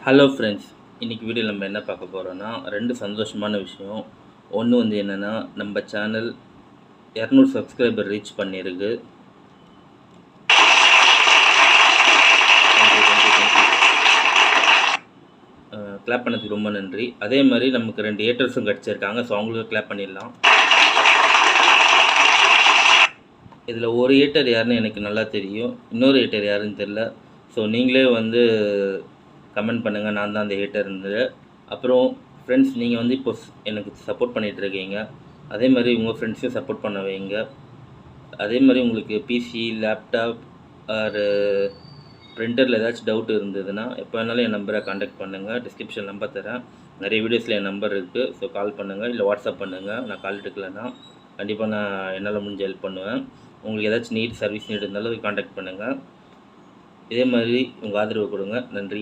Hello friends, இன்றைக்கி வீடியோவில் நம்ம என்ன பார்க்க போகிறோன்னா, 2 சந்தோஷமான விஷயம். ஒன்று வந்து என்னென்னா, நம்ம சேனல் 200 சப்ஸ்கிரைபர் ரீச் பண்ணியிருக்கு. கிளாப் பண்ணதுக்கு ரொம்ப நன்றி. அதே மாதிரி நமக்கு 2 ஏட்டர்ஸும் கிடச்சிருக்காங்க. ஸோ அவங்களுக்கு கிளாப் பண்ணிடலாம். இதில் ஒரு ஏட்டர் யாருன்னு எனக்கு நல்லா தெரியும், இன்னொரு ஏட்டர் யாருன்னு தெரில. ஸோ நீங்களே வந்து கமெண்ட் பண்ணுங்கள், நான் தான் அந்த ஹேட்டர்னு. அப்புறம் ஃப்ரெண்ட்ஸ், நீங்கள் வந்து இப்போ எனக்கு சப்போர்ட் பண்ணிகிட்ருக்கீங்க. அதே மாதிரி உங்கள் ஃப்ரெண்ட்ஸையும் சப்போர்ட் பண்ண வைங்க. அதே மாதிரி உங்களுக்கு பிசி, லேப்டாப் ஆர் ப்ரிண்டரில் ஏதாச்சும் டவுட் இருந்ததுன்னா எப்போ வேணாலும் என் நம்பரை காண்டாக்ட் பண்ணுங்கள். டிஸ்கிரிப்ஷன் நம்பர் தரேன். நிறைய வீடியோஸில் என் நம்பர் இருக்குது. ஸோ கால் பண்ணுங்கள், இல்லை வாட்ஸ்அப் பண்ணுங்கள். நான் கால் எடுக்கலைன்னா கண்டிப்பாக நான் என்னால் முடிஞ்ச ஹெல்ப் பண்ணுவேன். உங்களுக்கு ஏதாச்சும் சர்வீஸ் நீட் இருந்தாலும் காண்டாக்ட் பண்ணுங்கள். இதே மாதிரி உங்கள் ஆதரவு கொடுங்க. நன்றி.